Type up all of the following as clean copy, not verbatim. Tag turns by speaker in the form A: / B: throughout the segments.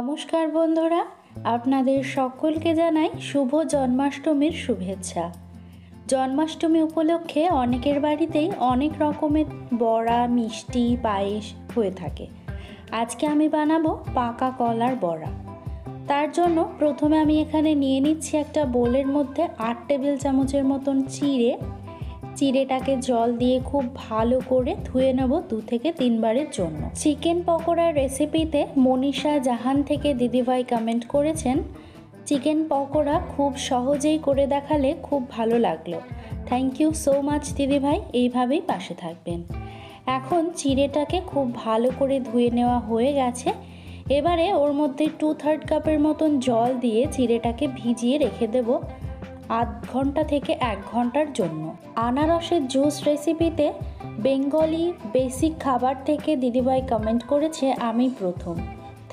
A: নমস্কার বন্ধুরা, আপনাদের সকলকে জানাই শুভ জন্মাষ্টমীর শুভেচ্ছা। জন্মাষ্টমী উপলক্ষে অনেকের বাড়িতেই অনেক রকমের বড়া, মিষ্টি, পায়েস হয়ে থাকে। আজকে আমি বানাবো পাকা কলার বড়া। তার জন্য প্রথমে আমি এখানে নিয়ে নিচ্ছি একটা বোলের মধ্যে 8 টেবিল চামচের মতন চিড়েটাকে জল দিয়ে খুব ভালো করে ধুয়ে নেব 2 থেকে 3 বারের জন্য। চিকেন পকোড়ার রেসিপিতে মনীষা জাহান থেকে দিদিভাই কমেন্ট করেছেন, চিকেন পকোড়া খুব সহজেই করে দেখালে খুব ভালো লাগলো। থ্যাংক ইউ সো মাচ দিদিভাই, এইভাবেই পাশে থাকবেন। এখন চিড়েটাকে খুব ভালো করে ধুয়ে নেওয়া হয়ে গেছে। এবারে ওর মধ্যে 2/3 কাপের মতন জল দিয়ে চিড়েটাকে ভিজিয়ে রেখে দেবো আধ ঘন্টা থেকে 1 ঘন্টার জন্য। আনারসের জুস রেসিপিতে বেঙ্গলি বেসিক খাবার থেকে দিদিভাই কমেন্ট করেছে আমি প্রথম।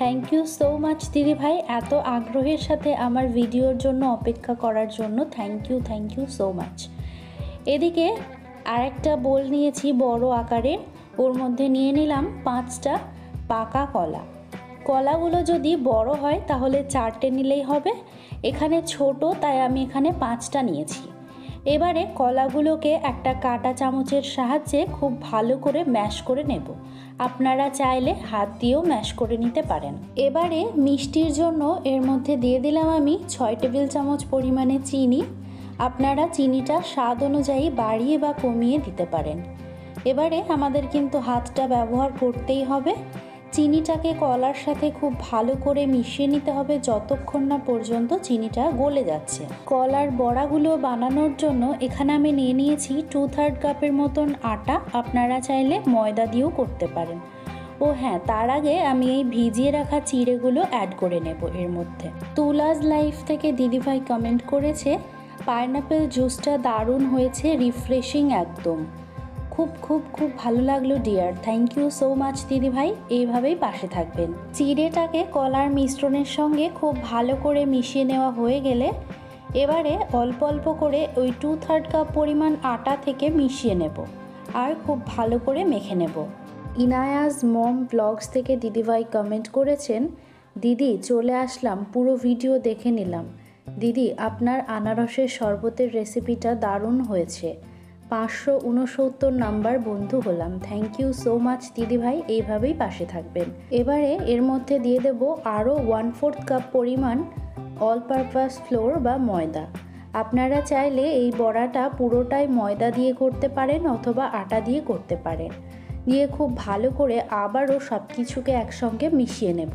A: থ্যাংক ইউ সো মাচ দিদিভাই, এত আগ্রহের সাথে আমার ভিডিওর জন্য অপেক্ষা করার জন্য থ্যাংক ইউ সো মাচ। এদিকে আরেকটা বোল নিয়েছি বড় আকারের, ওর মধ্যে নিয়ে নিলাম 5টা পাকা কলা। কলাগুলো যদি বড় হয় তাহলে 4টে নিলেই হবে, এখানে ছোট তাই আমি এখানে 5টা নিয়েছি। এবারে কলাগুলোকে একটা কাঁটা চামচের সাহায্যে খুব ভালো করে ম্যাশ করে নেব। আপনারা চাইলে হাত দিয়েও ম্যাশ করে নিতে পারেন। এবারে মিষ্টির জন্য এর মধ্যে দিয়ে দিলাম আমি 6 টেবিল চামচ পরিমাণে চিনি। আপনারা চিনিটা স্বাদ অনুযায়ী বাড়িয়ে বা কমিয়ে দিতে পারেন। এবারে আমাদের কিন্তু হাতটা ব্যবহার করতেই হবে। চিনিটাকে কলার সাথে খুব ভালো করে মিশিয়ে নিতে হবে যতক্ষণ না পর্যন্ত চিনিটা গলে যাচ্ছে। কলার বড়াগুলো বানানোর জন্য এখানে আমি নিয়ে নিয়েছি 2/3 কাপের মতন আটা। আপনারা চাইলে ময়দা দিয়েও করতে পারেন। ও হ্যাঁ, তার আগে আমি এই ভিজিয়ে রাখা চিড়েগুলো অ্যাড করে নেব এর মধ্যে। তুলাজ লাইফ থেকে দিদিভাই কমেন্ট করেছে, পাইনাপেল জুসটা দারুণ হয়েছে, রিফ্রেশিং একদম। খুব খুব খুব ভালো লাগলো dear, thank you so much দিদিভাই, এইভাবেই পাশে থাকবেন। চিড়েটাকে কলার মিশ্রণের সঙ্গে খুব ভালো করে মিশিয়ে নেওয়া হয়ে গেলে এবারে অল্প অল্প করে ওই 2/3 কাপ পরিমাণ আটা থেকে মিশিয়ে নেব আর খুব ভালো করে মেখে নেব। ইনায়াজ মম ব্লগস থেকে দিদিভাই কমেন্ট করেছেন, দিদি চলে আসলাম, পুরো ভিডিও দেখে নিলাম। দিদি আপনার আনারসের শরবতের রেসিপিটা দারুণ হয়েছে, 569 নাম্বার বন্ধু হলাম। থ্যাংক ইউ সো মাচ দিদিভাই, এইভাবেই পাশে থাকবেন। এবারে এর মধ্যে দিয়ে দেব আরও 1/4 কাপ পরিমাণ অল পারপাস ফ্লোর বা ময়দা। আপনারা চাইলে এই বড়াটা পুরোটাই ময়দা দিয়ে করতে পারেন অথবা আটা দিয়ে করতে পারেন। দিয়ে খুব ভালো করে আবারও সব কিছুকে একসঙ্গে মিশিয়ে নেব।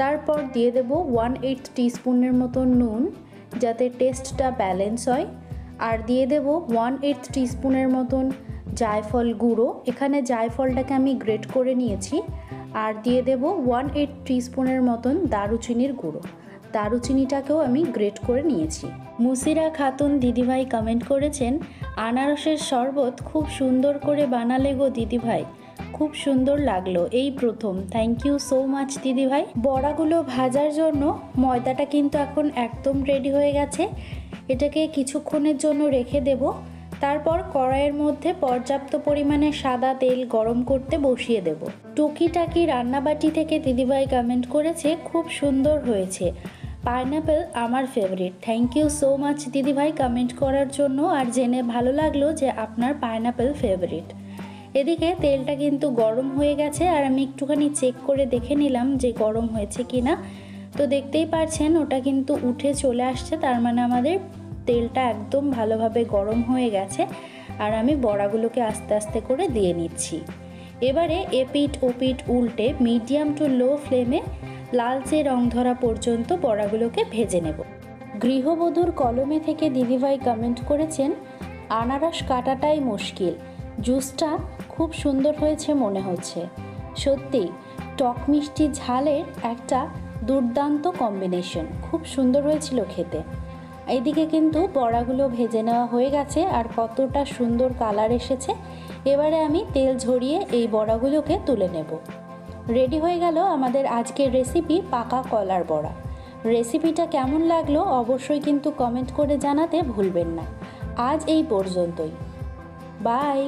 A: তারপর দিয়ে দেব 1/8 টিস্পুনের মতো নুন যাতে টেস্টটা ব্যালেন্স হয়। আর দিয়ে দেব 1/8 টিস্পুনের মতন জায়ফল গুঁড়ো, এখানে জায়ফলটাকে আমি গ্রেট করে নিয়েছি। আর দিয়ে দেব 1/8 টিস্পুনের মতন দারুচিনির গুঁড়ো, দারুচিনিটাকেও আমি গ্রেট করে নিয়েছি। মুসিরা খাতুন দিদিভাই কমেন্ট করেছেন, আনারসের শরবত খুব সুন্দর করে বানালে গো দিদিভাই, খুব সুন্দর লাগলো, এই প্রথম। থ্যাংক ইউ সো মাচ দিদিভাই। বড়াগুলো ভাজার জন্য ময়দাটা কিন্তু এখন একদম রেডি হয়ে গেছে। এটাকে কিছুক্ষণের জন্য রেখে দেব। তারপর কড়াইয়ের মধ্যে পর্যাপ্ত পরিমাণে সাদা তেল গরম করতে বসিয়ে দেব। টুকিটাকি রান্নাবাটি থেকে দিদিভাই কমেন্ট করেছে, খুব সুন্দর হয়েছে, পাইনাপেল আমার favourite. Thank you so much দিদিভাই কমেন্ট করার জন্য, আর জেনে ভালো লাগলো যে আপনার পাইনাপেল ফেভারিট। এদিকে তেলটা কিন্তু গরম হয়ে গেছে আর আমি একটুখানি চেক করে দেখে নিলাম যে গরম হয়েছে কিনা। তো দেখতেই পাচ্ছেন ওটা কিন্তু উঠে চলে আসছে, তার মানে আমাদের তেলটা একদম ভালোভাবে গরম হয়ে গেছে। আর আমি বড়াগুলোকে আস্তে আস্তে করে দিয়ে নিচ্ছি। এবারে এপিঠ ওপিঠ উল্টে মিডিয়াম টু লো ফ্লেমে লালচে রং ধরা পর্যন্ত বড়াগুলোকে ভেজে নেব। গৃহবধূর কলমে থেকে দিদিভাই কমেন্ট করেছেন, আনারস কাটাটাই মুশকিল, জুসটা খুব সুন্দর হয়েছে মনে হচ্ছে। সত্যি টক মিষ্টি ঝালের একটা দুর্দান্ত কম্বিনেশন, খুব সুন্দর হয়েছিল খেতে। এইদিকে কিন্তু বড়াগুলো ভেজে নেওয়া হয়ে গেছে আর কতটা সুন্দর কালার এসেছে। এবারে আমি তেল ঝরিয়ে এই বড়াগুলোকে তুলে নেব। রেডি হয়ে গেল আমাদের আজকের রেসিপি পাকা কলার বড়া। রেসিপিটা কেমন লাগলো অবশ্যই কিন্তু কমেন্ট করে জানাতে ভুলবেন না। আজ এই পর্যন্তই, বাই।